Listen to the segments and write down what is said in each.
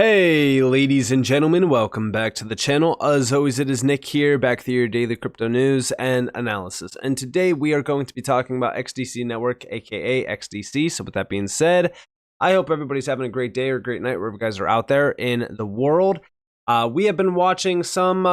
Hey ladies and gentlemen, welcome back to the channel. As always, it is Nick here, back with your daily crypto news and analysis. And today we are going to be talking about XDC Network, aka XDC. So with that being said, I hope everybody's having a great day or a great night wherever you guys are out there in the world. We have been watching some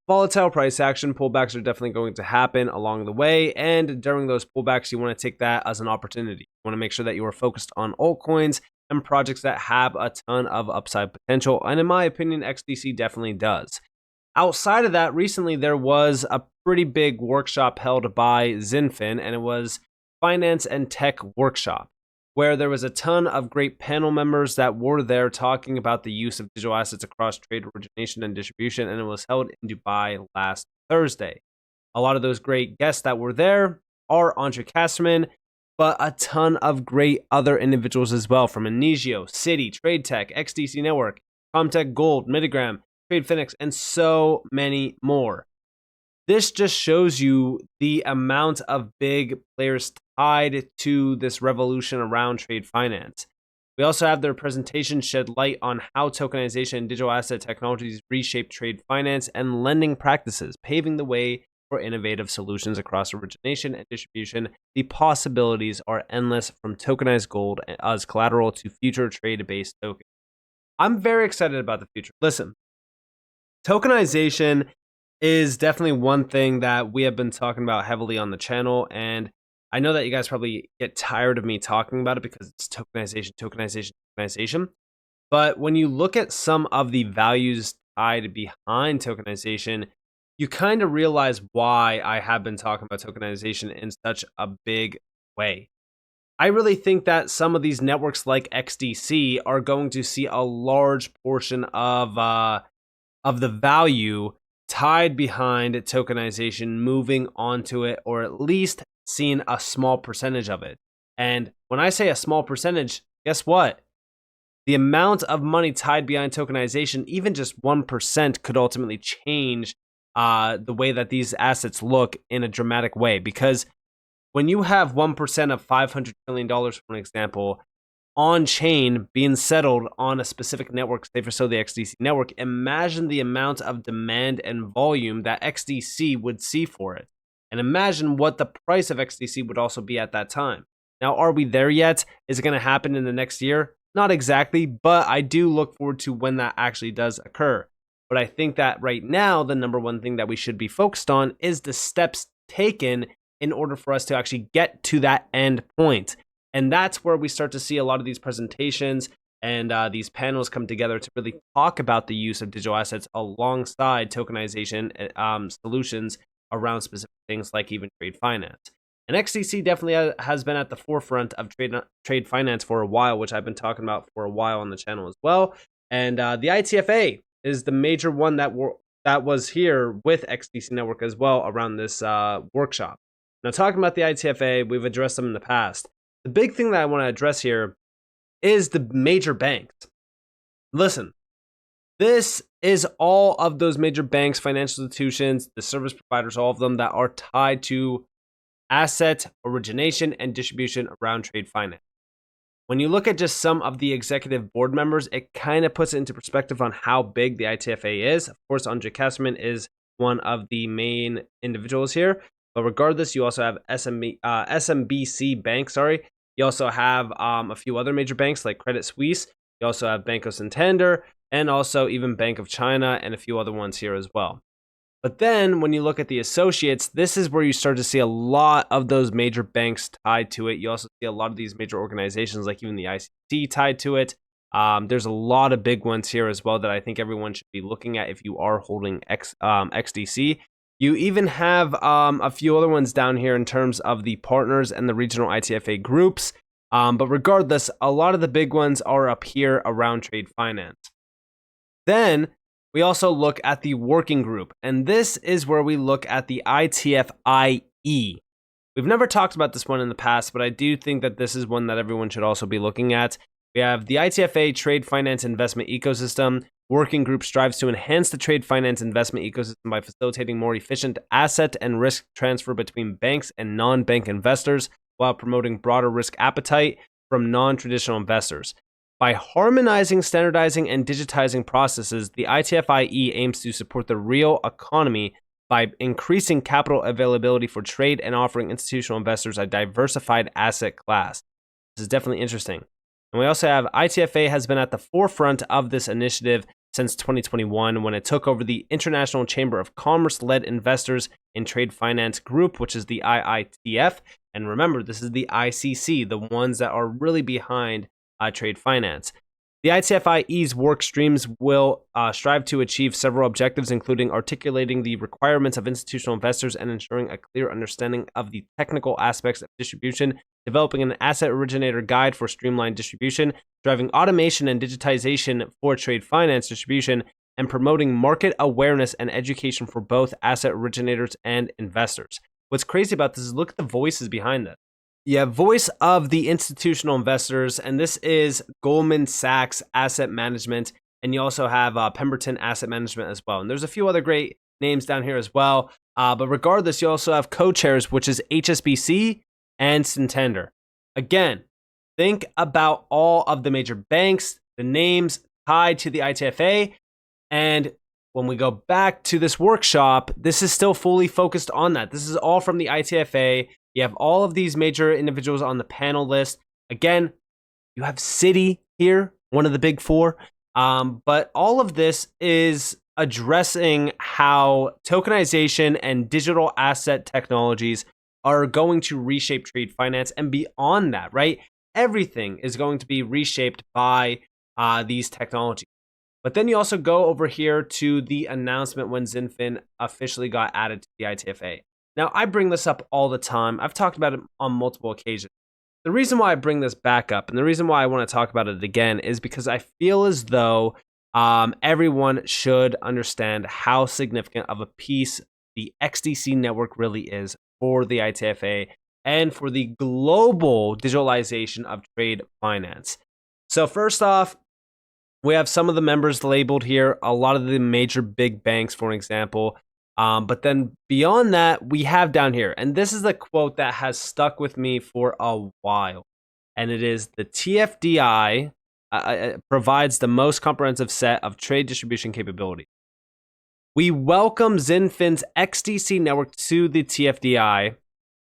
volatile price action. Pullbacks are definitely going to happen along the way. And during those pullbacks, you want to take that as an opportunity. You want to make sure that you are focused on altcoins and projects that have a ton of upside potential. And in my opinion, XDC definitely does. Outside of that, recently there was a pretty big workshop held by XinFin, and it was Finance and Tech Workshop, where there was a ton of great panel members that were there talking about the use of digital assets across trade origination and distribution, and it was held in Dubai last Thursday. A lot of those great guests that were there are Andre Kasserman, but a ton of great other individuals as well, from Inizio, Citi, TradeTech, XDC Network, Comtech Gold, Mitigram, TradeFinix, and so many more. This just shows you the amount of big players tied to this revolution around trade finance. We also have their presentation shed light on how tokenization and digital asset technologies reshape trade finance and lending practices, paving the way for innovative solutions across origination and distribution. The possibilities are endless, from tokenized gold as collateral to future trade-based tokens. I'm very excited about the future. Listen, tokenization is definitely one thing that we have been talking about heavily on the channel, and I know that you guys probably get tired of me talking about it because it's tokenization. But when you look at some of the values tied behind tokenization, you kind of realize why I have been talking about tokenization in such a big way. I really think that some of these networks like XDC are going to see a large portion of the value tied behind tokenization moving onto it, or at least seeing a small percentage of it. And when I say a small percentage, guess what? The amount of money tied behind tokenization, even just 1%, could ultimately change the way that these assets look in a dramatic way. Because when you have 1% of $500 trillion, for an example, on chain being settled on a specific network, say for so the XDC network, imagine the amount of demand and volume that XDC would see for it. And imagine what the price of XDC would also be at that time. Now, are we there yet? Is it going to happen in the next year? Not exactly, but I do look forward to when that actually does occur. But I think that right now, the number one thing that we should be focused on is the steps taken in order for us to actually get to that end point. And that's where we start to see a lot of these presentations and these panels come together to really talk about the use of digital assets alongside tokenization solutions around specific things like even trade finance. And XDC definitely has been at the forefront of trade finance for a while, which I've been talking about for a while on the channel as well. And the ITFA is the major one that was here with XDC Network as well around this workshop. Now, talking about the ITFA, we've addressed them in the past. The big thing that I want to address here is the major banks. Listen, this is all of those major banks, financial institutions, the service providers, all of them that are tied to asset origination and distribution around trade finance. When you look at just some of the executive board members, it kind of puts it into perspective on how big the ITFA is. Of course, Andre Kasserman is one of the main individuals here. But regardless, you also have SMBC Bank, You also have a few other major banks like Credit Suisse. You also have Banco Santander, and also even Bank of China, and a few other ones here as well. But then when you look at the associates, this is where you start to see a lot of those major banks tied to it. You also see a lot of these major organizations like even the ICC tied to it. There's a lot of big ones here as well that I think everyone should be looking at if you are holding XDC. You even have a few other ones down here in terms of the partners and the regional ITFA groups. But regardless, a lot of the big ones are up here around trade finance. Then we also look at the working group, and this is where we look at the ITFIE. We've never talked about this one in the past, but I do think that this is one that everyone should also be looking at. We have the ITFA Trade Finance Investment Ecosystem. Working group strives to enhance the trade finance investment ecosystem by facilitating more efficient asset and risk transfer between banks and non-bank investors while promoting broader risk appetite from non-traditional investors. By harmonizing, standardizing, and digitizing processes, the ITFIE aims to support the real economy by increasing capital availability for trade and offering institutional investors a diversified asset class. This is definitely interesting. And we also have ITFA has been at the forefront of this initiative since 2021 when it took over the International Chamber of Commerce-led Investors in Trade Finance Group, which is the IITF. And remember, this is the ICC, the ones that are really behind trade finance. The ITFIE's work streams will strive to achieve several objectives, including articulating the requirements of institutional investors and ensuring a clear understanding of the technical aspects of distribution, developing an asset originator guide for streamlined distribution, driving automation and digitization for trade finance distribution, and promoting market awareness and education for both asset originators and investors. What's crazy about this is look at the voices behind this. You have voice of the institutional investors, and this is Goldman Sachs Asset Management, and you also have Pemberton Asset Management as well. And there's a few other great names down here as well. But regardless, you also have co-chairs, which is HSBC and Santander. Again, think about all of the major banks, the names tied to the ITFA, and when we go back to this workshop, this is still fully focused on that. This is all from the ITFA. You have all of these major individuals on the panel list. Again, you have Citi here, one of the big four. But all of this is addressing how tokenization and digital asset technologies are going to reshape trade finance and beyond that, right? Everything is going to be reshaped by these technologies. But then you also go over here to the announcement when XinFin officially got added to the ITFA. Now, I bring this up all the time. I've talked about it on multiple occasions. The reason why I bring this back up and the reason why I want to talk about it again is because I feel as though everyone should understand how significant of a piece the XDC network really is for the ITFA and for the global digitalization of trade finance. So first off, we have some of the members labeled here, a lot of the major big banks, for example. But then beyond that, we have down here, and this is the quote that has stuck with me for a while, and it is the TFDI provides the most comprehensive set of trade distribution capabilities. We welcome XinFin's XDC network to the TFDI,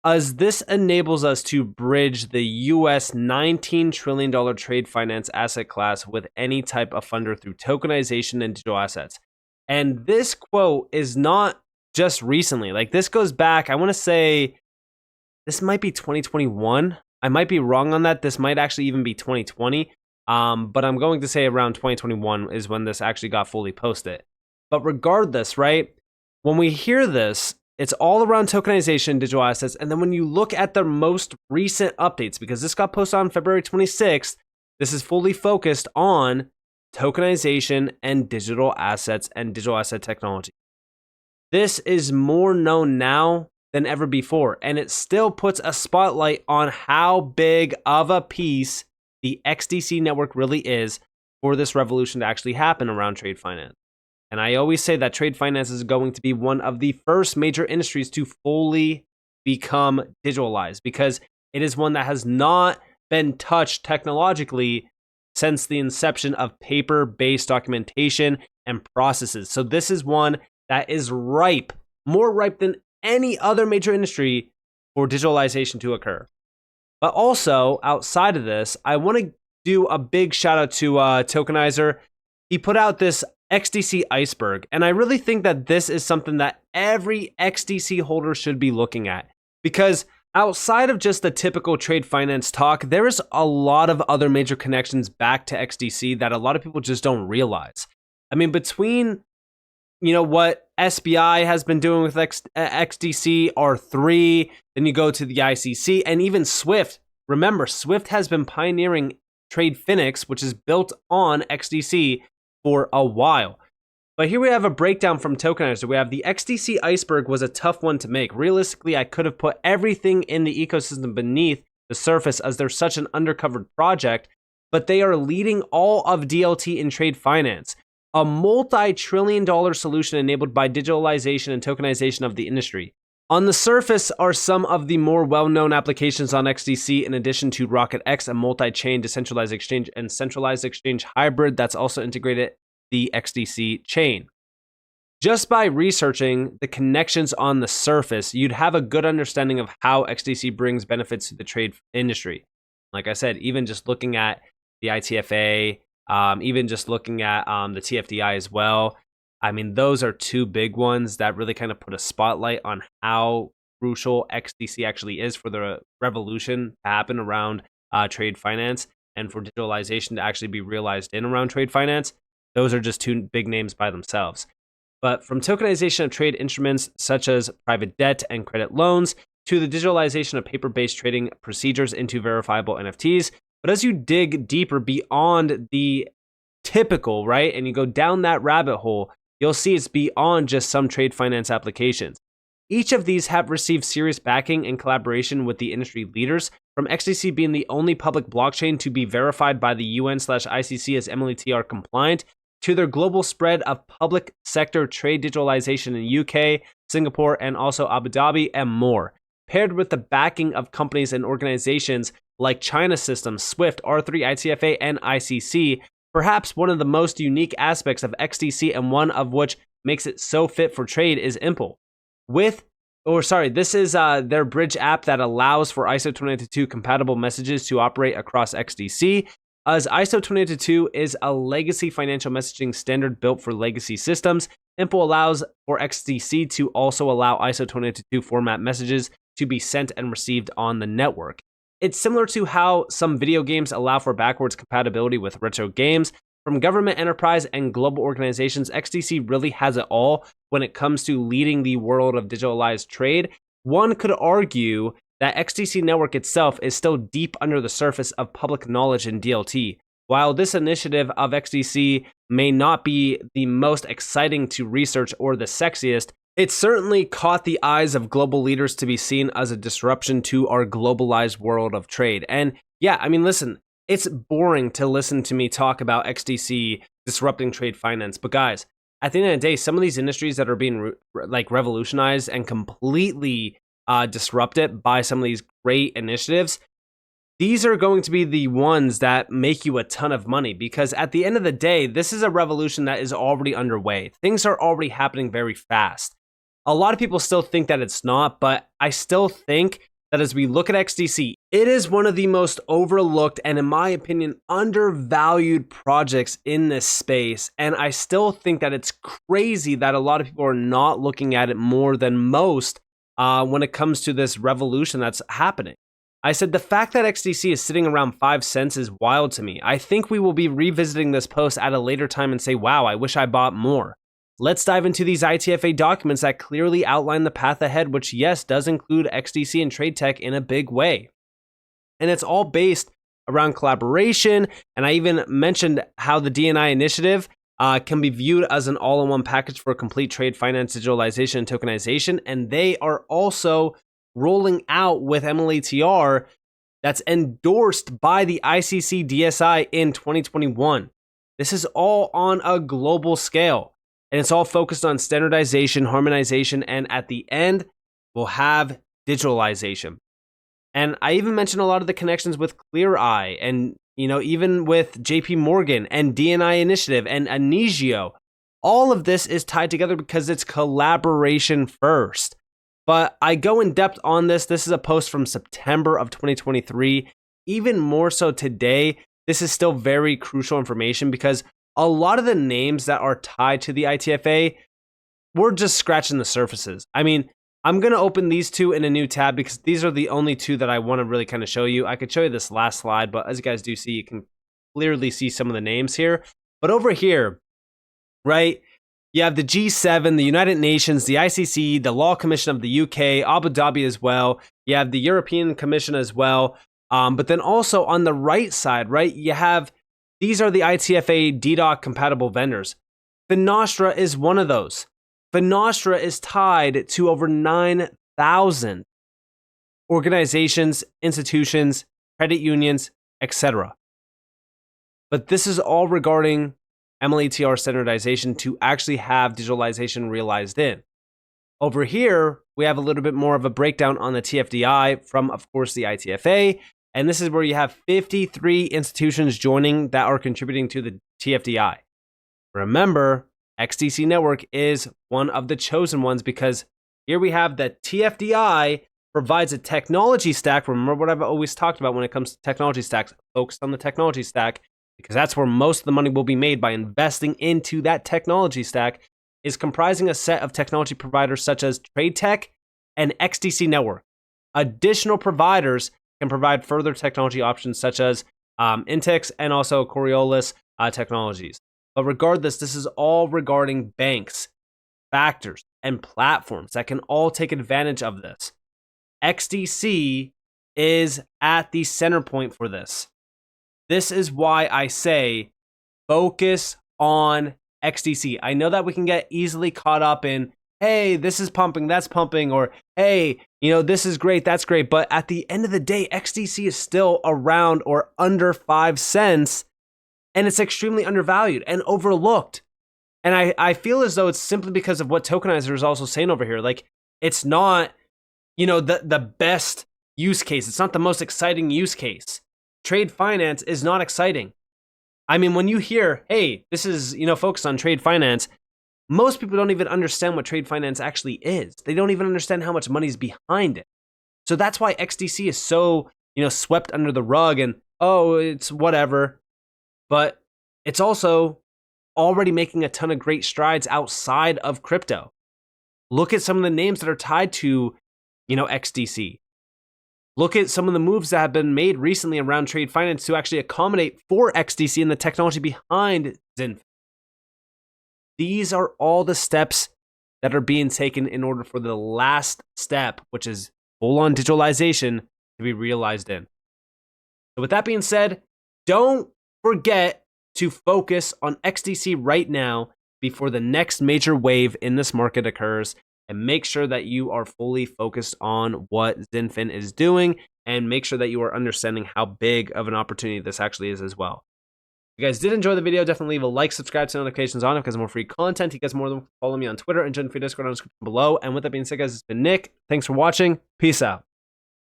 as this enables us to bridge the US $19 trillion trade finance asset class with any type of funder through tokenization and digital assets. And this quote is not just recently. Like, this goes back, I want to say, this might be 2021. I might be wrong on that. This might actually even be 2020. But I'm going to say around 2021 is when this actually got fully posted. But regardless, right, when we hear this, it's all around tokenization, digital assets. And then when you look at the most recent updates, because this got posted on February 26th, this is fully focused on tokenization and digital assets and digital asset technology. This is more known now than ever before, and it still puts a spotlight on how big of a piece the XDC network really is for this revolution to actually happen around trade finance. And I always say that trade finance is going to be one of the first major industries to fully become digitalized, because it is one that has not been touched technologically since the inception of paper-based documentation and processes. So this is one that is ripe, more ripe than any other major industry for digitalization to occur. But also, outside of this, I want to do a big shout out to Tokenizer. He put out this XDC Iceberg, and I really think that this is something that every XDC holder should be looking at, because outside of just the typical trade finance talk, there is a lot of other major connections back to XDC that a lot of people just don't realize. I mean, between, you know, what SBI has been doing with XDC, R3, then you go to the ICC, and even Swift. Remember, Swift has been pioneering TradeFinix, which is built on XDC, for a while. But here we have a breakdown from Tokenizer. We have the XDC Iceberg was a tough one to make. Realistically, I could have put everything in the ecosystem beneath the surface as they're such an undercovered project, but they are leading all of DLT in trade finance, a multi-trillion-dollar solution enabled by digitalization and tokenization of the industry. On the surface are some of the more well-known applications on XDC, in addition to RocketX, a multi-chain decentralized exchange and centralized exchange hybrid that's also integrated the XDC chain. Just by researching the connections on the surface, you'd have a good understanding of how XDC brings benefits to the trade industry. Like I said, even just looking at the ITFA, even just looking at the TFDI as well. I mean, those are two big ones that really kind of put a spotlight on how crucial XDC actually is for the revolution to happen around trade finance and for digitalization to actually be realized in around trade finance. Those are just two big names by themselves. But from tokenization of trade instruments such as private debt and credit loans to the digitalization of paper-based trading procedures into verifiable NFTs. But as you dig deeper beyond the typical, right, and you go down that rabbit hole, you'll see it's beyond just some trade finance applications. Each of these have received serious backing and collaboration with the industry leaders, from XDC being the only public blockchain to be verified by the UN/ICC as MLETR compliant, to their global spread of public sector trade digitalization in UK, Singapore, and also Abu Dhabi, and more. Paired with the backing of companies and organizations like China Systems, SWIFT, R3, ITFA, and ICC, perhaps one of the most unique aspects of XDC and one of which makes it so fit for trade is Impl. This is their bridge app that allows for ISO 20022 compatible messages to operate across XDC. As ISO 20022 is a legacy financial messaging standard built for legacy systems, Impl allows for XDC to also allow ISO 20022 format messages to be sent and received on the network. It's similar to how some video games allow for backwards compatibility with retro games. From government, enterprise, and global organizations, XDC really has it all when it comes to leading the world of digitalized trade. One could argue that XDC network itself is still deep under the surface of public knowledge in DLT. While this initiative of XDC may not be the most exciting to research or the sexiest, it certainly caught the eyes of global leaders to be seen as a disruption to our globalized world of trade. And yeah, I mean, listen, it's boring to listen to me talk about XDC disrupting trade finance. But guys, at the end of the day, some of these industries that are being revolutionized and completely disrupted by some of these great initiatives, these are going to be the ones that make you a ton of money, because at the end of the day, this is a revolution that is already underway. Things are already happening very fast. A lot of people still think that it's not, but I still think that as we look at XDC, it is one of the most overlooked and, in my opinion, undervalued projects in this space. And I still think that it's crazy that a lot of people are not looking at it more than most when it comes to this revolution that's happening. I said the fact that XDC is sitting around 5 cents is wild to me. I think we will be revisiting this post at a later time and say, wow, I wish I bought more. Let's dive into these ITFA documents that clearly outline the path ahead, which, yes, does include XDC and trade tech in a big way. And it's all based around collaboration. And I even mentioned how the DNI initiative can be viewed as an all-in-one package for complete trade finance digitalization and tokenization. And they are also rolling out with MLETR that's endorsed by the ICC DSI in 2021. This is all on a global scale. And it's all focused on standardization, harmonization, and at the end, we'll have digitalization. And I even mentioned a lot of the connections with ClearEye and, even with JP Morgan and DNI Initiative and Anigio. All of this is tied together because it's collaboration first. But I go in depth on this. This is a post from September of 2023. Even more so today, this is still very crucial information because a lot of the names that are tied to the ITFA, we're just scratching the surfaces. I mean, I'm going to open these two in a new tab because these are the only two that I want to really kind of show you. I could show you this last slide, but as you guys do see, you can clearly see some of the names here. But over here, right, you have the G7, the United Nations, the ICC, the Law Commission of the UK, Abu Dhabi as well. You have the European Commission as well. But then also on the right side, right, you have, these are the ITFA DDoC compatible vendors. Finastra is one of those. Finastra is tied to over 9,000 organizations, institutions, credit unions, etc. But this is all regarding MLETR standardization to actually have digitalization realized in. Over here, we have a little bit more of a breakdown on the TFDI from, of course, the ITFA. And this is where you have 53 institutions joining that are contributing to the TFDI. Remember, XDC Network is one of the chosen ones because here we have the TFDI provides a technology stack. Remember what I've always talked about when it comes to technology stacks. Focus on the technology stack because that's where most of the money will be made by investing into that technology stack, is comprising a set of technology providers such as TradeTech and XDC Network. Additional providers can provide further technology options such as Intix and also Coriolis technologies. But regardless, this is all regarding banks, factors, and platforms that can all take advantage of this. XDC is at the center point for this. This is why I say focus on XDC. I know that we can get easily caught up in, hey, this is pumping, that's pumping, or hey, this is great, that's great. But at the end of the day, XDC is still around or under 5 cents, and it's extremely undervalued and overlooked. And I feel as though it's simply because of what Tokenizer is also saying over here. Like, it's not, the best use case. It's not the most exciting use case. Trade finance is not exciting. I mean, when you hear, hey, this is, focused on trade finance, most people don't even understand what trade finance actually is. They don't even understand how much money is behind it. So that's why XDC is so, swept under the rug and, oh, it's whatever. But it's also already making a ton of great strides outside of crypto. Look at some of the names that are tied to, XDC. Look at some of the moves that have been made recently around trade finance to actually accommodate for XDC and the technology behind XinFin. These are all the steps that are being taken in order for the last step, which is full-on digitalization, to be realized in. So with that being said, don't forget to focus on XDC right now before the next major wave in this market occurs, and make sure that you are fully focused on what XinFin is doing, and make sure that you are understanding how big of an opportunity this actually is as well. If you guys did enjoy the video, definitely leave a like, subscribe, to notifications on it because more free content. You guys more than follow me on Twitter and join the free Discord on the description below. And with that being said, guys, it's been Nick. Thanks for watching. Peace out.